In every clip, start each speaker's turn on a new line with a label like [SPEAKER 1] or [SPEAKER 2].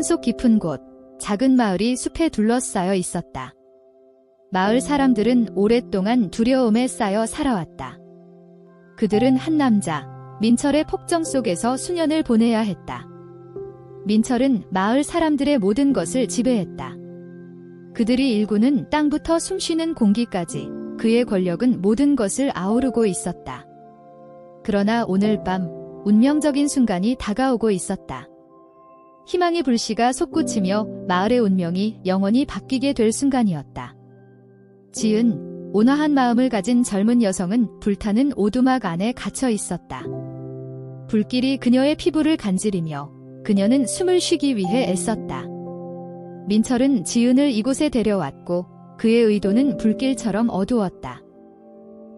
[SPEAKER 1] 산속 깊은 곳, 작은 마을이 숲에 둘러싸여 있었다. 마을 사람들은 오랫동안 두려움에 쌓여 살아왔다. 그들은 한 남자, 민철의 폭정 속에서 수년을 보내야 했다. 민철은 마을 사람들의 모든 것을 지배했다. 그들이 일구는 땅부터 숨쉬는 공기까지 그의 권력은 모든 것을 아우르고 있었다. 그러나 오늘 밤 운명적인 순간이 다가오고 있었다. 희망의 불씨가 솟구치며 마을의 운명이 영원히 바뀌게 될 순간이었다. 지은, 온화한 마음을 가진 젊은 여성은 불타는 오두막 안에 gat혀 있었다. 불길이 그녀의 피부를 간지리며 그녀는 숨을 쉬기 위해 애썼다. 민철은 지은을 이곳에 데려왔고 그의 의도는 불길처럼 어두웠다.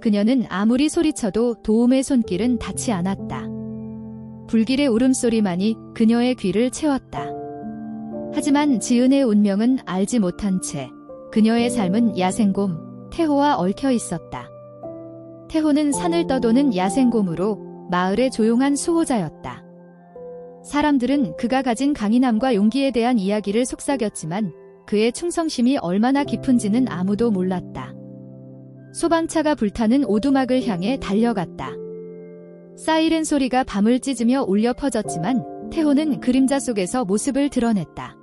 [SPEAKER 1] 그녀는 아무리 소리쳐도 도움의 손길은 닿지 않았다. 불길의 울음소리만이 그녀의 귀를 채웠다. 하지만 지은의 운명은 알지 못한 채 그녀의 삶은 야생곰, 태호와 얽혀 있었다. 태호는 산을 떠도는 야생곰으로 마을의 조용한 수호자였다. 사람들은 그가 가진 강인함과 용기에 대한 이야기를 속삭였지만 그의 충성심이 얼마나 깊은지는 아무도 몰랐다. 소방차가 불타는 오두막을 향해 달려갔다. 사이렌 소리가 밤을 찢으며 울려 퍼졌지만 태호는 그림자 속에서 모습을 드러냈다.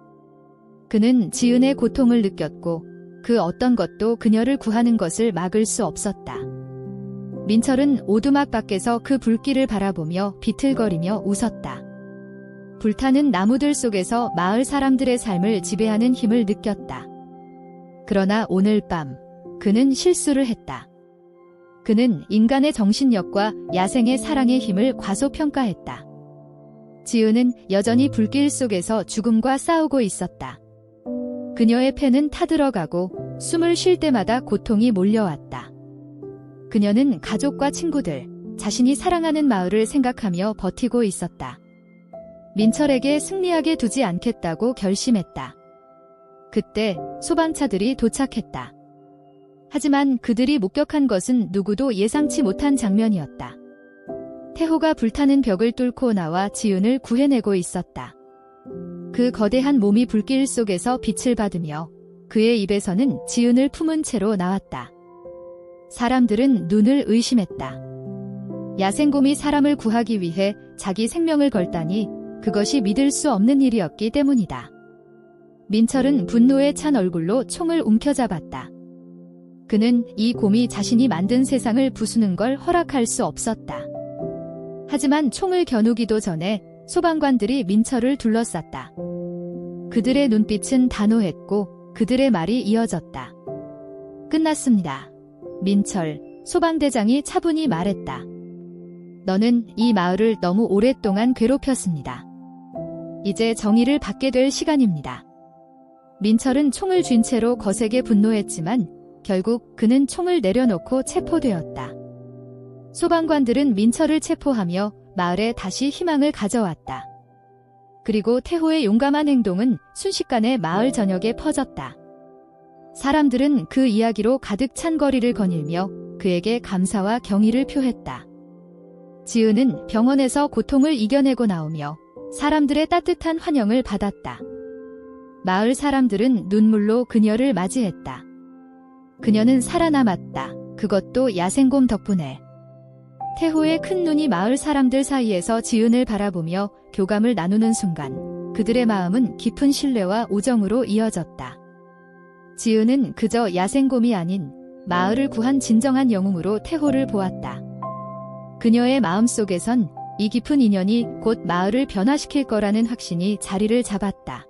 [SPEAKER 1] 그는 지은의 고통을 느꼈고 그 어떤 것도 그녀를 구하는 것을 막을 수 없었다. 민철은 오두막 밖에서 그 불길을 바라보며 비틀거리며 웃었다. 불타는 나무들 속에서 마을 사람들의 삶을 지배하는 힘을 느꼈다. 그러나 오늘 밤 그는 실수를 했다. 그는 인간의 정신력과 야생의 사랑의 힘을 과소평가했다. 지은은 여전히 불길 속에서 죽음과 싸우고 있었다. 그녀의 폐는 타들어가고 숨을 쉴 때마다 고통이 몰려왔다. 그녀는 가족과 친구들, 자신이 사랑하는 마을을 생각하며 버티고 있었다. 민철에게 승리하게 두지 않겠다고 결심했다. 그때 소방차들이 도착했다. 하지만 그들이 목격한 것은 누구도 예상치 못한 장면이었다. 태호가 불타는 벽을 뚫고 나와 지은을 구해내고 있었다. 그 거대한 몸이 불길 속에서 빛을 받으며 그의 입에서는 지은을 품은 채로 나왔다. 사람들은 눈을 의심했다. 야생곰이 사람을 구하기 위해 자기 생명을 걸다니 그것이 믿을 수 없는 일이었기 때문이다. 민철은 분노에 찬 얼굴로 총을 움켜잡았다. 그는 이 곰이 자신이 만든 세상을 부수는 걸 허락할 수 없었다. 하지만 총을 겨누기도 전에 소방관들이 민철을 둘러쌌다. 그들의 눈빛은 단호했고 그들의 말이 이어졌다. 끝났습니다. 민철, 소방대장이 차분히 말했다. 너는 이 마을을 너무 오랫동안 괴롭혔습니다. 이제 정의를 받게 될 시간입니다. 민철은 총을 쥔 채로 거세게 분노했지만 결국 그는 총을 내려놓고 체포되었다. 소방관들은 민철을 체포하며 마을에 다시 희망을 가져왔다. 그리고 태호의 용감한 행동은 순식간에 마을 전역에 퍼졌다. 사람들은 그 이야기로 가득 찬 거리를 거닐며 그에게 감사와 경의를 표했다. 지은은 병원에서 고통을 이겨내고 나오며 사람들의 따뜻한 환영을 받았다. 마을 사람들은 눈물로 그녀를 맞이했다. 그녀는 살아남았다. 그것도 야생곰 덕분에. 태호의 큰 눈이 마을 사람들 사이에서 지은을 바라보며 교감을 나누는 순간 그들의 마음은 깊은 신뢰와 우정으로 이어졌다. 지은은 그저 야생곰이 아닌 마을을 구한 진정한 영웅으로 태호를 보았다. 그녀의 마음속에선 이 깊은 인연이 곧 마을을 변화시킬 거라는 확신이 자리를 잡았다.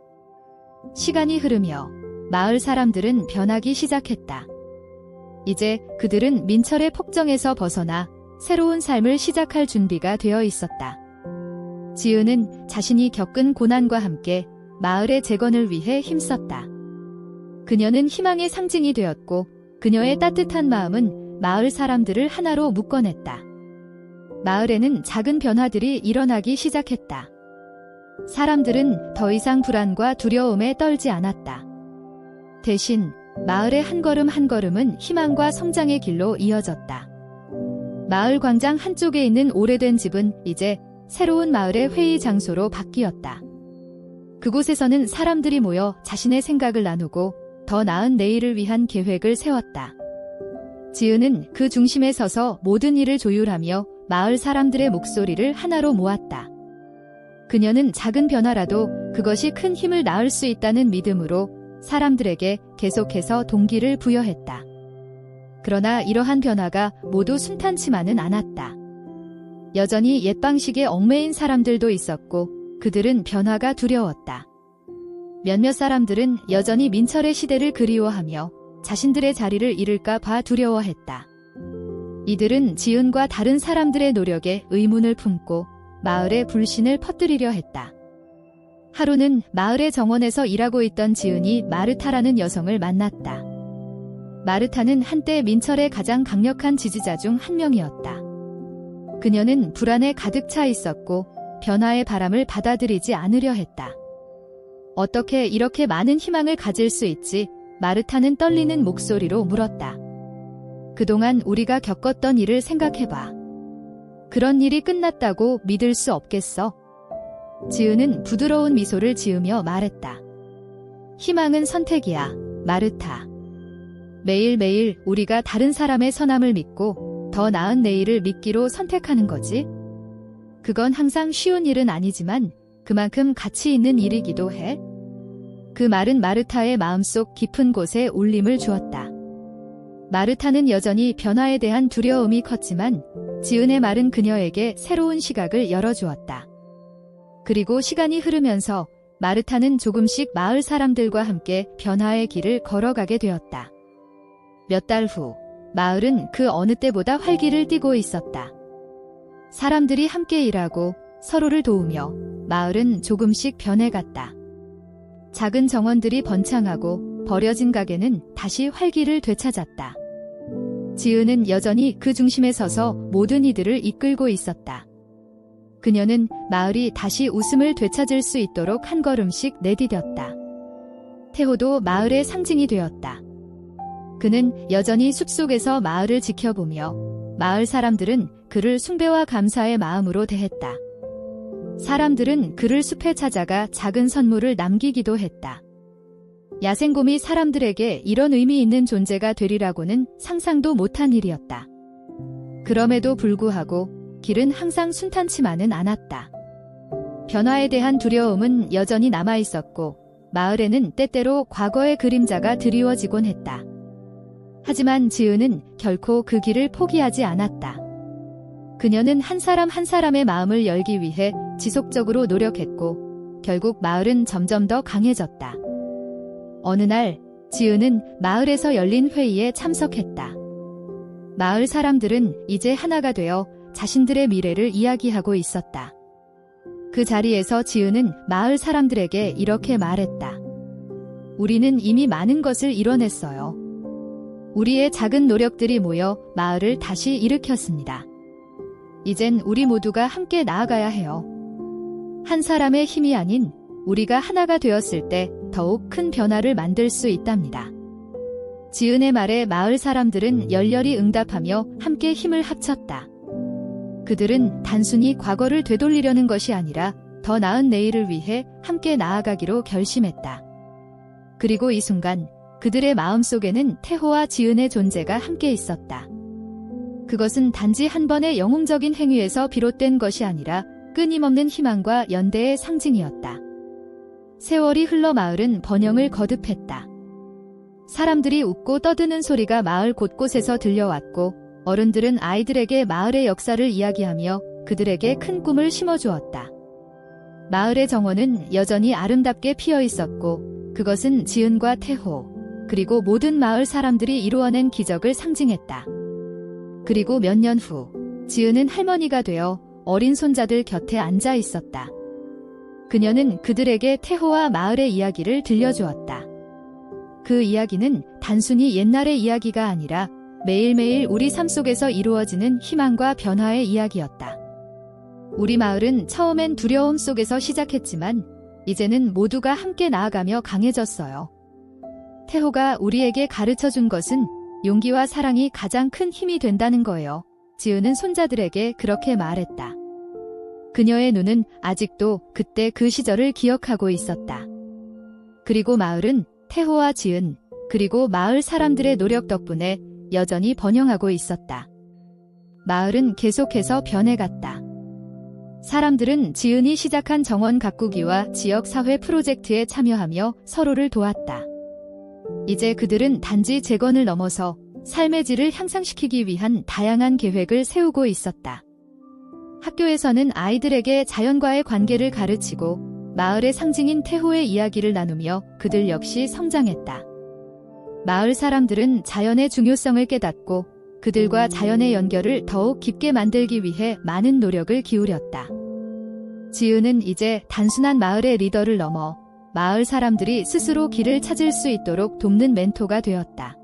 [SPEAKER 1] 시간이 흐르며 마을 사람들은 변하기 시작했다. 이제 그들은 민철의 폭정에서 벗어나 새로운 삶을 시작할 준비가 되어 있었다. 지은은 자신이 겪은 고난과 함께 마을의 재건을 위해 힘썼다. 그녀는 희망의 상징이 되었고 그녀의 따뜻한 마음은 마을 사람들을 하나로 묶어냈다. 마을에는 작은 변화들이 일어나기 시작했다. 사람들은 더 이상 불안과 두려움에 떨지 않았다. 대신 마을의 한 걸음 한 걸음은 희망과 성장의 길로 이어졌다. 마을 광장 한쪽에 있는 오래된 집은 이제 새로운 마을의 회의 장소로 바뀌었다. 그곳에서는 사람들이 모여 자신의 생각을 나누고 더 나은 내일을 위한 계획을 세웠다. 지은은 그 중심에 서서 모든 일을 조율하며 마을 사람들의 목소리를 하나로 모았다. 그녀는 작은 변화라도 그것이 큰 힘을 낳을 수 있다는 믿음으로 사람들에게 계속해서 동기를 부여했다. 그러나 이러한 변화가 모두 순탄치만은 않았다. 여전히 옛 방식에 얽매인 사람들도 있었고 그들은 변화가 두려웠다. 몇몇 사람들은 여전히 민철의 시대를 그리워하며 자신들의 자리를 잃을까 봐 두려워했다. 이들은 지은과 다른 사람들의 노력에 의문을 품고 마을의 불신을 퍼뜨리려 했다. 하루는 마을의 정원에서 일하고 있던 지은이 마르타라는 여성을 만났다. 마르타는 한때 민철의 가장 강력한 지지자 중 한 명이었다. 그녀는 불안에 가득 차 있었고 변화의 바람을 받아들이지 않으려 했다. 어떻게 이렇게 많은 희망을 가질 수 있지? 마르타는 떨리는 목소리로 물었다. 그동안 우리가 겪었던 일을 생각해봐. 그런 일이 끝났다고 믿을 수 없겠어? 지은은 부드러운 미소를 지으며 말했다. 희망은 선택이야, 마르타. 매일매일 우리가 다른 사람의 선함을 믿고 더 나은 내일을 믿기로 선택하는 거지. 그건 항상 쉬운 일은 아니지만 그만큼 가치 있는 일이기도 해. 그 말은 마르타의 마음속 깊은 곳에 울림을 주었다. 마르타는 여전히 변화에 대한 두려움이 컸지만 지은의 말은 그녀에게 새로운 시각을 열어주었다. 그리고 시간이 흐르면서 마르타는 조금씩 마을 사람들과 함께 변화의 길을 걸어가게 되었다. 몇 달 후, 마을은 그 어느 때보다 활기를 띠고 있었다. 사람들이 함께 일하고 서로를 도우며 마을은 조금씩 변해갔다. 작은 정원들이 번창하고 버려진 가게는 다시 활기를 되찾았다. 지은은 여전히 그 중심에 서서 모든 이들을 이끌고 있었다. 그녀는 마을이 다시 웃음을 되찾을 수 있도록 한 걸음씩 내디뎠다. 태호도 마을의 상징이 되었다. 그는 여전히 숲속에서 마을을 지켜보며 마을 사람들은 그를 숭배와 감사의 마음으로 대했다. 사람들은 그를 숲에 찾아가 작은 선물을 남기기도 했다. 야생곰이 사람들에게 이런 의미 있는 존재가 되리라고는 상상도 못한 일이었다. 그럼에도 불구하고 길은 항상 순탄치만은 않았다. 변화에 대한 두려움은 여전히 남아있었고 마을에는 때때로 과거의 그림자가 드리워지곤 했다. 하지만 지은은 결코 그 길을 포기하지 않았다. 그녀는 한 사람 한 사람의 마음을 열기 위해 지속적으로 노력했고 결국 마을은 점점 더 강해졌다. 어느 날 지은은 마을에서 열린 회의에 참석했다. 마을 사람들은 이제 하나가 되어 자신들의 미래를 이야기하고 있었다. 그 자리에서 지은은 마을 사람들에게 이렇게 말했다. 우리는 이미 많은 것을 이뤄냈어요. 우리의 작은 노력들이 모여 마을을 다시 일으켰습니다. 이젠 우리 모두가 함께 나아가야 해요. 한 사람의 힘이 아닌 우리가 하나가 되었을 때 더욱 큰 변화를 만들 수 있답니다. 지은의 말에 마을 사람들은 열렬히 응답하며 함께 힘을 합쳤다. 그들은 단순히 과거를 되돌리려는 것이 아니라 더 나은 내일을 위해 함께 나아가기로 결심했다. 그리고 이 순간 그들의 마음속에는 태호와 지은의 존재가 함께 있었다. 그것은 단지 한 번의 영웅적인 행위에서 비롯된 것이 아니라 끊임없는 희망과 연대의 상징이었다. 세월이 흘러 마을은 번영을 거듭했다. 사람들이 웃고 떠드는 소리가 마을 곳곳에서 들려왔고 어른들은 아이들에게 마을의 역사를 이야기하며 그들에게 큰 꿈을 심어주었다. 마을의 정원은 여전히 아름답게 피어 있었고 그것은 지은과 태호 그리고 모든 마을 사람들이 이루어낸 기적을 상징했다. 그리고 몇 년 후 지은은 할머니가 되어 어린 손자들 곁에 앉아 있었다. 그녀는 그들에게 태호와 마을의 이야기를 들려주었다. 그 이야기는 단순히 옛날의 이야기가 아니라 매일매일 우리 삶 속에서 이루어지는 희망과 변화의 이야기였다. 우리 마을은 처음엔 두려움 속에서 시작했지만 이제는 모두가 함께 나아가며 강해졌어요. 태호가 우리에게 가르쳐준 것은 용기와 사랑이 가장 큰 힘이 된다는 거예요. 지은은 손자들에게 그렇게 말했다. 그녀의 눈은 아직도 그때 그 시절을 기억하고 있었다. 그리고 마을은 태호와 지은, 그리고 마을 사람들의 노력 덕분에 여전히 번영하고 있었다. 마을은 계속해서 변해갔다. 사람들은 지은이 시작한 정원 가꾸기와 지역 사회 프로젝트에 참여하며 서로를 도왔다. 이제 그들은 단지 재건을 넘어서 삶의 질을 향상시키기 위한 다양한 계획을 세우고 있었다. 학교에서는 아이들에게 자연과의 관계를 가르치고 마을의 상징인 태호의 이야기를 나누며 그들 역시 성장했다. 마을 사람들은 자연의 중요성을 깨닫고 그들과 자연의 연결을 더욱 깊게 만들기 위해 많은 노력을 기울였다. 지은은 이제 단순한 마을의 리더를 넘어 마을 사람들이 스스로 길을 찾을 수 있도록 돕는 멘토가 되었다.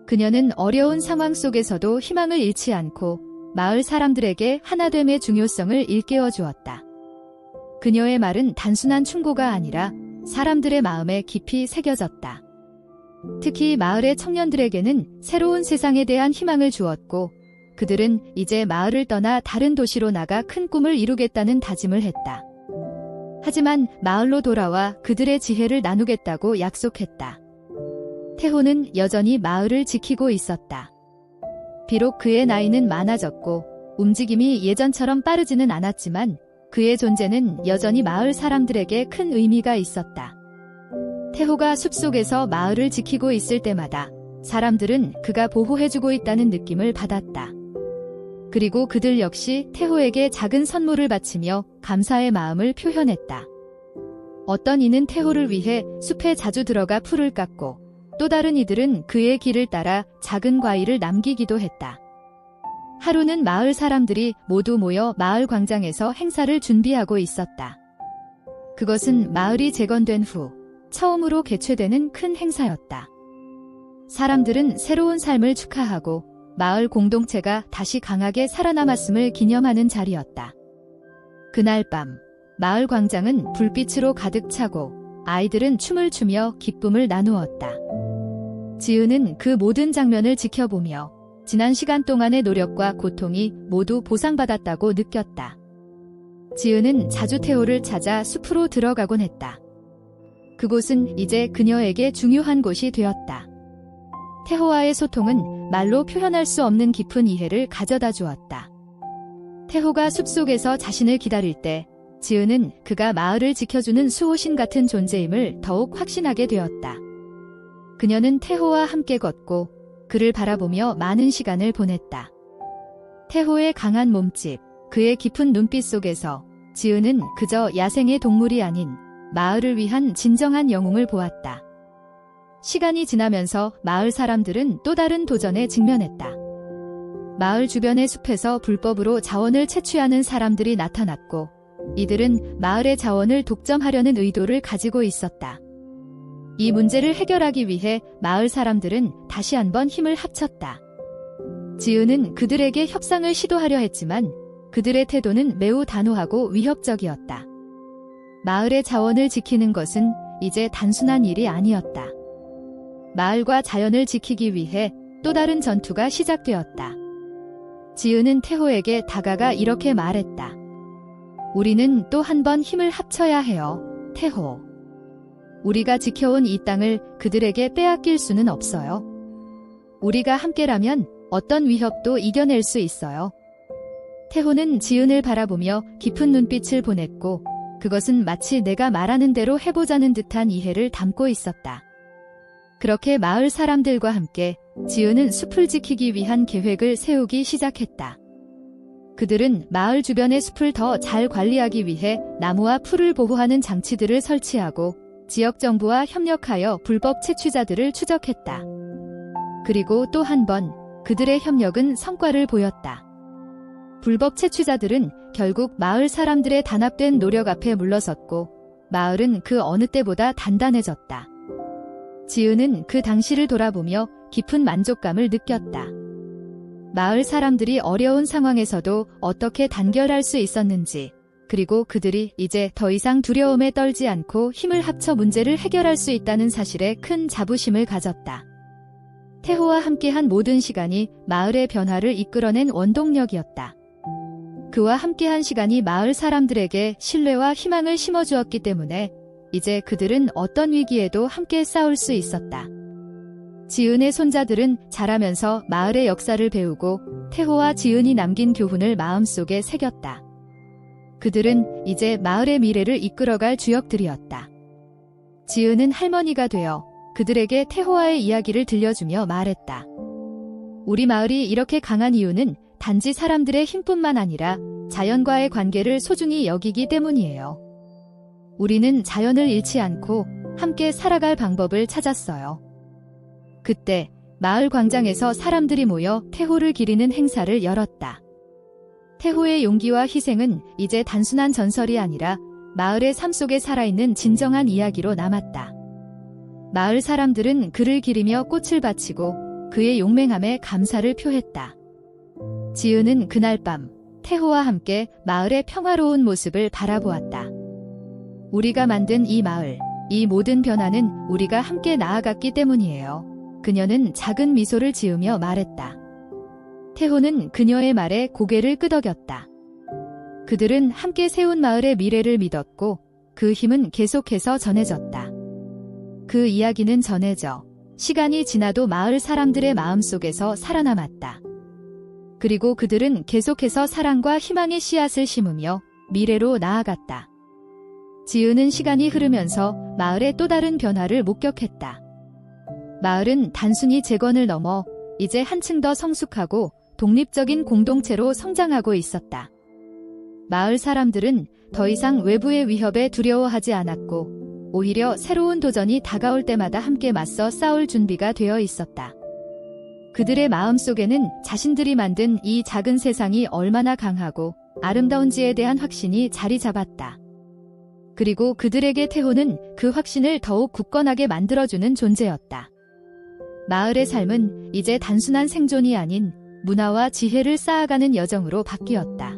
[SPEAKER 1] 그녀는 어려운 상황 속에서도 희망을 잃지 않고 마을 사람들에게 하나됨의 중요성을 일깨워 주었다. 그녀의 말은 단순한 충고가 아니라 사람들의 마음에 깊이 새겨졌다. 특히 마을의 청년들에게는 새로운 세상에 대한 희망을 주었고 그들은 이제 마을을 떠나 다른 도시로 나가 큰 꿈을 이루겠다는 다짐을 했다. 하지만 마을로 돌아와 그들의 지혜를 나누겠다고 약속했다. 태호는 여전히 마을을 지키고 있었다. 비록 그의 나이는 많아졌고 움직임이 예전처럼 빠르지는 않았지만 그의 존재는 여전히 마을 사람들에게 큰 의미가 있었다. 태호가 숲속에서 마을을 지키고 있을 때마다 사람들은 그가 보호해주고 있다는 느낌을 받았다. 그리고 그들 역시 태호에게 작은 선물을 바치며 감사의 마음을 표현했다. 어떤 이는 태호를 위해 숲에 자주 들어가 풀을 깎고 또 다른 이들은 그의 길을 따라 작은 과일을 남기기도 했다. 하루는 마을 사람들이 모두 모여 마을 광장에서 행사를 준비하고 있었다. 그것은 마을이 재건된 후 처음으로 개최되는 큰 행사였다. 사람들은 새로운 삶을 축하하고 마을 공동체가 다시 강하게 살아남았음을 기념하는 자리였다. 그날 밤, 마을 광장은 불빛으로 가득 차고 아이들은 춤을 추며 기쁨을 나누었다. 지은은 그 모든 장면을 지켜보며 지난 시간 동안의 노력과 고통이 모두 보상받았다고 느꼈다. 지은은 자주 태호를 찾아 숲으로 들어가곤 했다. 그곳은 이제 그녀에게 중요한 곳이 되었다. 태호와의 소통은 말로 표현할 수 없는 깊은 이해를 가져다 주었다. 태호가 숲속에서 자신을 기다릴 때 지은은 그가 마을을 지켜주는 수호신 같은 존재임을 더욱 확신하게 되었다. 그녀는 태호와 함께 걷고 그를 바라보며 많은 시간을 보냈다. 태호의 강한 몸집, 그의 깊은 눈빛 속에서 지은은 그저 야생의 동물이 아닌 마을을 위한 진정한 영웅을 보았다. 시간이 지나면서 마을 사람들은 또 다른 도전에 직면했다. 마을 주변의 숲에서 불법으로 자원을 채취하는 사람들이 나타났고 이들은 마을의 자원을 독점하려는 의도를 가지고 있었다. 이 문제를 해결하기 위해 마을 사람들은 다시 한번 힘을 합쳤다. 지은은 그들에게 협상을 시도하려 했지만 그들의 태도는 매우 단호하고 위협적이었다. 마을의 자원을 지키는 것은 이제 단순한 일이 아니었다. 마을과 자연을 지키기 위해 또 다른 전투가 시작되었다. 지은은 태호에게 다가가 이렇게 말했다. 우리는 또 한 번 힘을 합쳐야 해요, 태호. 우리가 지켜온 이 땅을 그들에게 빼앗길 수는 없어요. 우리가 함께라면 어떤 위협도 이겨낼 수 있어요. 태호는 지은을 바라보며 깊은 눈빛을 보냈고 그것은 마치 내가 말하는 대로 해보자는 듯한 이해를 담고 있었다. 그렇게 마을 사람들과 함께 지은은 숲을 지키기 위한 계획을 세우기 시작했다. 그들은 마을 주변의 숲을 더 잘 관리하기 위해 나무와 풀을 보호하는 장치들을 설치하고 지역 정부와 협력하여 불법 채취자들을 추적했다. 그리고 또 한 번 그들의 협력은 성과를 보였다. 불법 채취자들은 결국 마을 사람들의 단합된 노력 앞에 물러섰고 마을은 그 어느 때보다 단단해졌다. 지은은 그 당시를 돌아보며 깊은 만족감을 느꼈다. 마을 사람들이 어려운 상황에서도 어떻게 단결할 수 있었는지, 그리고 그들이 이제 더 이상 두려움에 떨지 않고 힘을 합쳐 문제를 해결할 수 있다는 사실에 큰 자부심을 가졌다. 태호와 함께한 모든 시간이 마을의 변화를 이끌어낸 원동력이었다. 그와 함께한 시간이 마을 사람들에게 신뢰와 희망을 심어주었기 때문에 이제 그들은 어떤 위기에도 함께 싸울 수 있었다. 지은의 손자들은 자라면서 마을의 역사를 배우고 태호와 지은이 남긴 교훈을 마음속에 새겼다. 그들은 이제 마을의 미래를 이끌어갈 주역들이었다. 지은은 할머니가 되어 그들에게 태호와의 이야기를 들려주며 말했다. 우리 마을이 이렇게 강한 이유는 단지 사람들의 힘뿐만 아니라 자연과의 관계를 소중히 여기기 때문이에요. 우리는 자연을 잃지 않고 함께 살아갈 방법을 찾았어요. 그때 마을 광장에서 사람들이 모여 태호를 기리는 행사를 열었다. 태호의 용기와 희생은 이제 단순한 전설이 아니라 마을의 삶 속에 살아있는 진정한 이야기로 남았다. 마을 사람들은 그를 기리며 꽃을 바치고 그의 용맹함에 감사를 표했다. 지은은 그날 밤 태호와 함께 마을의 평화로운 모습을 바라보았다. 우리가 만든 이 마을, 이 모든 변화는 우리가 함께 나아갔기 때문이에요. 그녀는 작은 미소를 지으며 말했다. 태호는 그녀의 말에 고개를 끄덕였다. 그들은 함께 세운 마을의 미래를 믿었고 그 힘은 계속해서 전해졌다. 그 이야기는 전해져 시간이 지나도 마을 사람들의 마음속에서 살아남았다. 그리고 그들은 계속해서 사랑과 희망의 씨앗을 심으며 미래로 나아갔다. 지은은 시간이 흐르면서 마을의 또 다른 변화를 목격했다. 마을은 단순히 재건을 넘어 이제 한층 더 성숙하고 독립적인 공동체로 성장하고 있었다. 마을 사람들은 더 이상 외부의 위협에 두려워하지 않았고 오히려 새로운 도전이 다가올 때마다 함께 맞서 싸울 준비가 되어 있었다. 그들의 마음속에는 자신들이 만든 이 작은 세상이 얼마나 강하고 아름다운지에 대한 확신이 자리 잡았다. 그리고 그들에게 태호는 그 확신을 더욱 굳건하게 만들어주는 존재였다. 마을의 삶은 이제 단순한 생존이 아닌 문화와 지혜를 쌓아가는 여정으로 바뀌었다.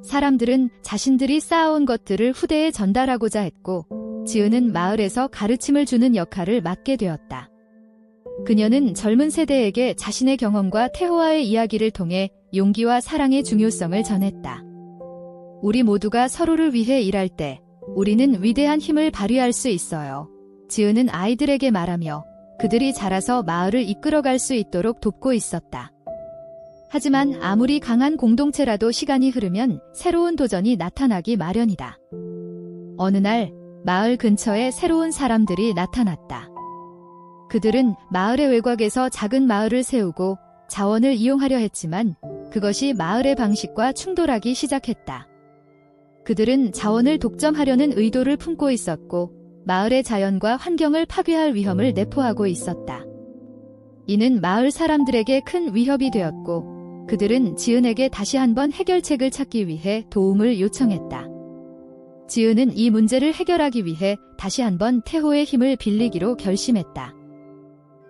[SPEAKER 1] 사람들은 자신들이 쌓아온 것들을 후대에 전달하고자 했고, 지은은 마을에서 가르침을 주는 역할을 맡게 되었다. 그녀는 젊은 세대에게 자신의 경험과 태호와의 이야기를 통해 용기와 사랑의 중요성을 전했다. 우리 모두가 서로를 위해 일할 때 우리는 위대한 힘을 발휘할 수 있어요. 지은은 아이들에게 말하며 그들이 자라서 마을을 이끌어갈 수 있도록 돕고 있었다. 하지만 아무리 강한 공동체라도 시간이 흐르면 새로운 도전이 나타나기 마련이다. 어느 날 마을 근처에 새로운 사람들이 나타났다. 그들은 마을의 외곽에서 작은 마을을 세우고 자원을 이용하려 했지만 그것이 마을의 방식과 충돌하기 시작했다. 그들은 자원을 독점하려는 의도를 품고 있었고 마을의 자연과 환경을 파괴할 위험을 내포하고 있었다. 이는 마을 사람들에게 큰 위협이 되었고 그들은 지은에게 다시 한번 해결책을 찾기 위해 도움을 요청했다. 지은은 이 문제를 해결하기 위해 다시 한번 태호의 힘을 빌리기로 결심했다.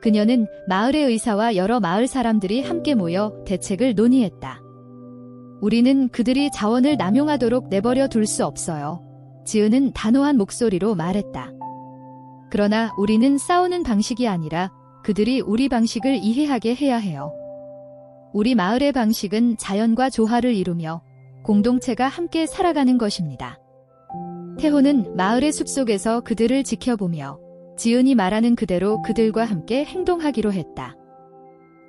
[SPEAKER 1] 그녀는 마을의 의사와 여러 마을 사람들이 함께 모여 대책을 논의했다. 우리는 그들이 자원을 남용하도록 내버려 둘 수 없어요. 지은은 단호한 목소리로 말했다. 그러나 우리는 싸우는 방식이 아니라 그들이 우리 방식을 이해하게 해야 해요. 우리 마을의 방식은 자연과 조화를 이루며 공동체가 함께 살아가는 것입니다. 태호는 마을의 숲속에서 그들을 지켜보며 지은이 말하는 그대로 그들과 함께 행동하기로 했다.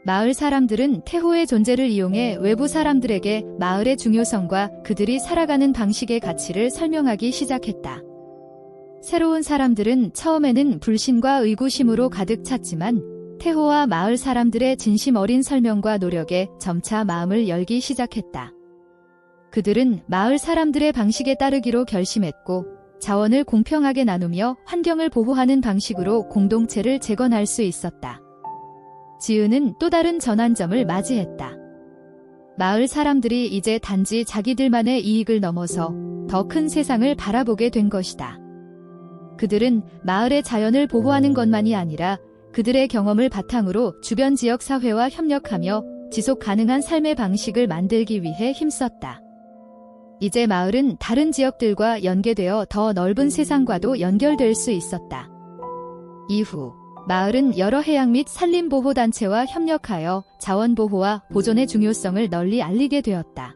[SPEAKER 1] 마을 사람들은 태호의 존재를 이용해 외부 사람들에게 마을의 중요성과 그들이 살아가는 방식의 가치를 설명하기 시작했다. 새로운 사람들은 처음에는 불신과 의구심으로 가득 찼지만 태호와 마을 사람들의 진심 어린 설명과 노력에 점차 마음을 열기 시작했다. 그들은 마을 사람들의 방식에 따르기로 결심했고 자원을 공평하게 나누며 환경을 보호하는 방식으로 공동체를 재건할 수 있었다. 지은은 또 다른 전환점을 맞이했다. 마을 사람들이 이제 단지 자기들만의 이익을 넘어서 더 큰 세상을 바라보게 된 것이다. 그들은 마을의 자연을 보호하는 것만이 아니라 그들의 경험을 바탕으로 주변 지역 사회와 협력하며 지속 가능한 삶의 방식을 만들기 위해 힘썼다. 이제 마을은 다른 지역들과 연계되어 더 넓은 세상과도 연결될 수 있었다. 이후 마을은 여러 해양 및 산림보호단체와 협력하여 자원보호와 보존의 중요성을 널리 알리게 되었다.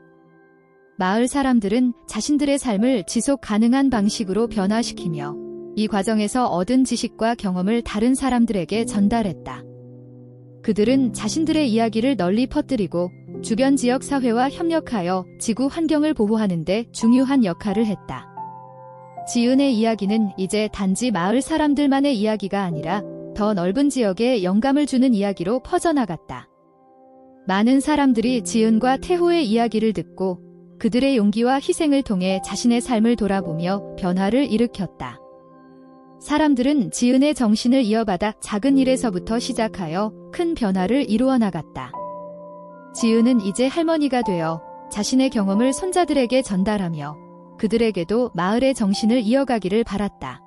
[SPEAKER 1] 마을 사람들은 자신들의 삶을 지속 가능한 방식으로 변화시키며 이 과정에서 얻은 지식과 경험을 다른 사람들에게 전달했다. 그들은 자신들의 이야기를 널리 퍼뜨리고 주변 지역 사회와 협력하여 지구 환경을 보호하는 데 중요한 역할을 했다. 지은의 이야기는 이제 단지 마을 사람들만의 이야기가 아니라 더 넓은 지역에 영감을 주는 이야기로 퍼져나갔다. 많은 사람들이 지은과 태호의 이야기를 듣고 그들의 용기와 희생을 통해 자신의 삶을 돌아보며 변화를 일으켰다. 사람들은 지은의 정신을 이어받아 작은 일에서부터 시작하여 큰 변화를 이루어 나갔다. 지은은 이제 할머니가 되어 자신의 경험을 손자들에게 전달하며 그들에게도 마을의 정신을 이어가기를 바랐다.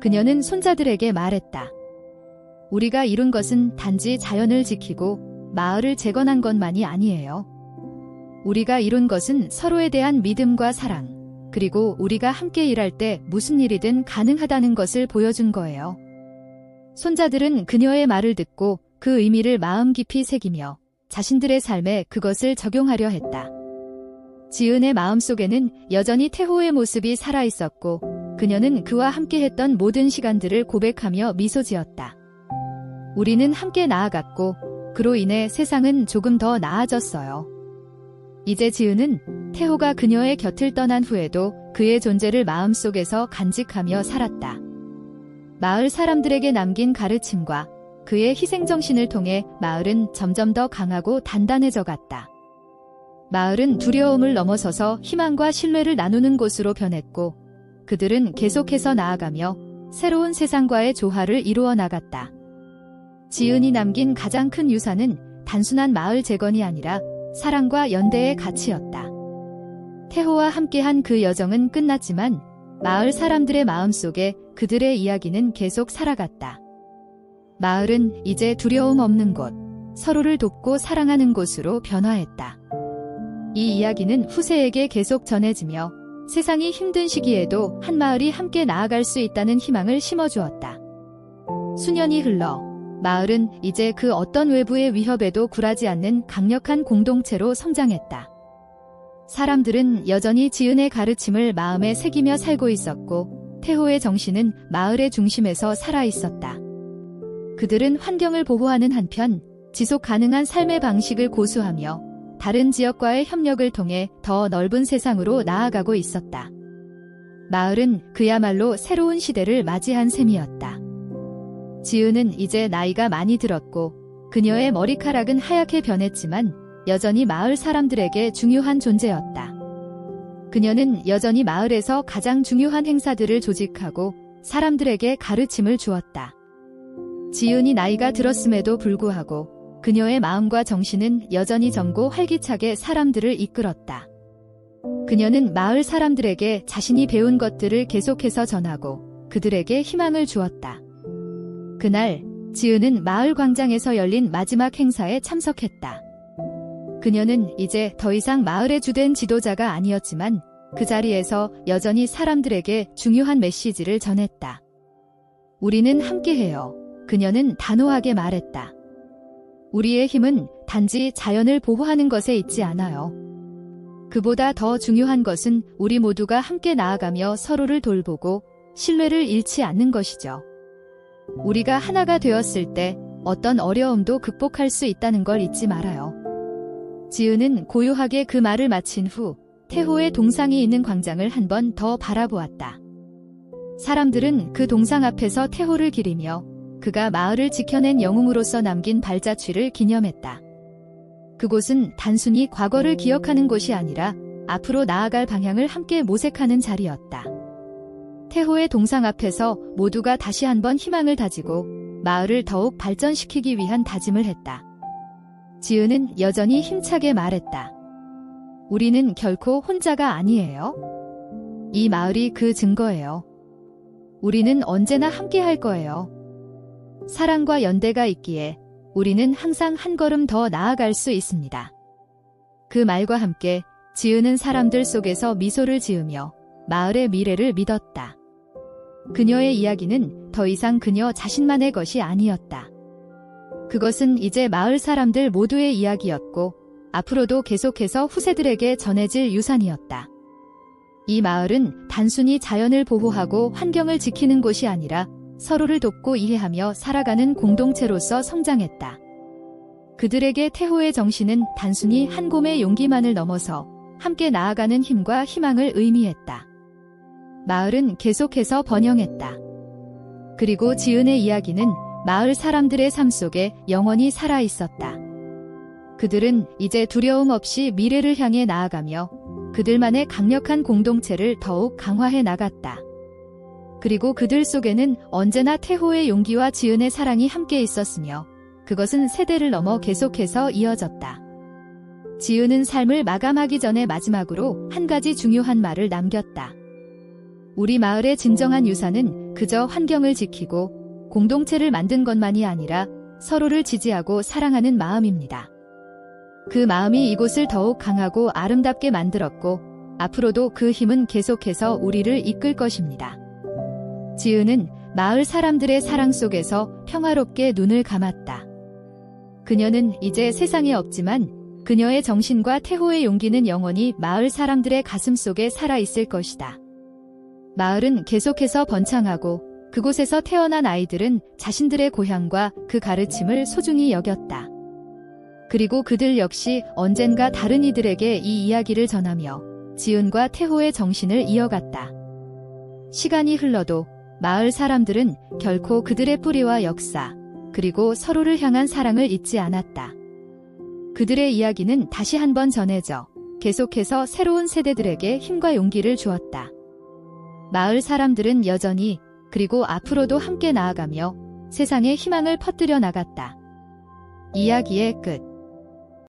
[SPEAKER 1] 그녀는 손자들에게 말했다. 우리가 이룬 것은 단지 자연을 지키고 마을을 재건한 것만이 아니에요. 우리가 이룬 것은 서로에 대한 믿음과 사랑, 그리고 우리가 함께 일할 때 무슨 일이든 가능하다는 것을 보여준 거예요. 손자들은 그녀의 말을 듣고 그 의미를 마음 깊이 새기며 자신들의 삶에 그것을 적용하려 했다. 지은의 마음속에는 여전히 태호의 모습이 살아있었고 그녀는 그와 함께했던 모든 시간들을 고백하며 미소 지었다. 우리는 함께 나아갔고 그로 인해 세상은 조금 더 나아졌어요. 이제 지은은 태호가 그녀의 곁을 떠난 후에도 그의 존재를 마음속에서 간직하며 살았다. 마을 사람들에게 남긴 가르침과 그의 희생정신을 통해 마을은 점점 더 강하고 단단해져 갔다. 마을은 두려움을 넘어서서 희망과 신뢰를 나누는 곳으로 변했고 그들은 계속해서 나아가며 새로운 세상과의 조화를 이루어 나갔다. 지은이 남긴 가장 큰 유산은 단순한 마을 재건이 아니라 사랑과 연대의 가치였다. 태호와 함께한 그 여정은 끝났지만 마을 사람들의 마음속에 그들의 이야기는 계속 살아갔다. 마을은 이제 두려움 없는 곳, 서로를 돕고 사랑하는 곳으로 변화했다. 이 이야기는 후세에게 계속 전해지며 세상이 힘든 시기에도 한 마을이 함께 나아갈 수 있다는 희망을 심어주었다. 수년이 흘러 마을은 이제 그 어떤 외부의 위협에도 굴하지 않는 강력한 공동체로 성장했다. 사람들은 여전히 지은의 가르침을 마음에 새기며 살고 있었고 태호의 정신은 마을의 중심에서 살아있었다. 그들은 환경을 보호하는 한편 지속 가능한 삶의 방식을 고수하며 다른 지역과의 협력을 통해 더 넓은 세상으로 나아가고 있었다. 마을은 그야말로 새로운 시대를 맞이한 셈이었다. 지은은 이제 나이가 많이 들었고 그녀의 머리카락은 하얗게 변했지만 여전히 마을 사람들에게 중요한 존재였다. 그녀는 여전히 마을에서 가장 중요한 행사들을 조직하고 사람들에게 가르침을 주었다. 지은이 나이가 들었음에도 불구하고 그녀의 마음과 정신은 여전히 젊고 활기차게 사람들을 이끌었다. 그녀는 마을 사람들에게 자신이 배운 것들을 계속해서 전하고 그들에게 희망을 주었다. 그날 지은은 마을 광장에서 열린 마지막 행사에 참석했다. 그녀는 이제 더 이상 마을의 주된 지도자가 아니었지만 그 자리에서 여전히 사람들에게 중요한 메시지를 전했다. 우리는 함께해요. 그녀는 단호하게 말했다. 우리의 힘은 단지 자연을 보호하는 것에 있지 않아요. 그보다 더 중요한 것은 우리 모두가 함께 나아가며 서로를 돌보고 신뢰를 잃지 않는 것이죠. 우리가 하나가 되었을 때 어떤 어려움도 극복할 수 있다는 걸 잊지 말아요. 지은은 고요하게 그 말을 마친 후 태호의 동상이 있는 광장을 한 번 더 바라보았다. 사람들은 그 동상 앞에서 태호를 기리며 그가 마을을 지켜낸 영웅으로서 남긴 발자취를 기념했다. 그곳은 단순히 과거를 기억하는 곳이 아니라 앞으로 나아갈 방향을 함께 모색하는 자리였다. 태호의 동상 앞에서 모두가 다시 한번 희망을 다지고 마을을 더욱 발전시키기 위한 다짐을 했다. 지은은 여전히 힘차게 말했다. 우리는 결코 혼자가 아니에요. 이 마을이 그 증거예요. 우리는 언제나 함께 할 거예요. 사랑과 연대가 있기에 우리는 항상 한 걸음 더 나아갈 수 있습니다. 그 말과 함께 지은은 사람들 속에서 미소를 지으며 마을의 미래를 믿었다. 그녀의 이야기는 더 이상 그녀 자신만의 것이 아니었다. 그것은 이제 마을 사람들 모두의 이야기였고 앞으로도 계속해서 후세들에게 전해질 유산이었다. 이 마을은 단순히 자연을 보호하고 환경을 지키는 곳이 아니라 서로를 돕고 이해하며 살아가는 공동체로서 성장했다. 그들에게 태호의 정신은 단순히 한 곰의 용기만을 넘어서 함께 나아가는 힘과 희망을 의미했다. 마을은 계속해서 번영했다. 그리고 지은의 이야기는 마을 사람들의 삶 속에 영원히 살아 있었다. 그들은 이제 두려움 없이 미래를 향해 나아가며 그들만의 강력한 공동체를 더욱 강화해 나갔다. 그리고 그들 속에는 언제나 태호의 용기와 지은의 사랑이 함께 있었으며 그것은 세대를 넘어 계속해서 이어졌다. 지은은 삶을 마감하기 전에 마지막으로 한 가지 중요한 말을 남겼다. 우리 마을의 진정한 유산은 그저 환경을 지키고 공동체를 만든 것만이 아니라 서로를 지지하고 사랑하는 마음입니다. 그 마음이 이곳을 더욱 강하고 아름답게 만들었고 앞으로도 그 힘은 계속해서 우리를 이끌 것입니다. 지은은 마을 사람들의 사랑 속에서 평화롭게 눈을 감았다. 그녀는 이제 세상에 없지만 그녀의 정신과 태호의 용기는 영원히 마을 사람들의 가슴 속에 살아있을 것이다. 마을은 계속해서 번창하고 그곳에서 태어난 아이들은 자신들의 고향과 그 가르침을 소중히 여겼다. 그리고 그들 역시 언젠가 다른 이들에게 이 이야기를 전하며 지은과 태호의 정신을 이어갔다. 시간이 흘러도 마을 사람들은 결코 그들의 뿌리와 역사, 그리고 서로를 향한 사랑을 잊지 않았다. 그들의 이야기는 다시 한번 전해져 계속해서 새로운 세대들에게 힘과 용기를 주었다. 마을 사람들은 여전히 그리고 앞으로도 함께 나아가며 세상에 희망을 퍼뜨려 나갔다. 이야기의 끝.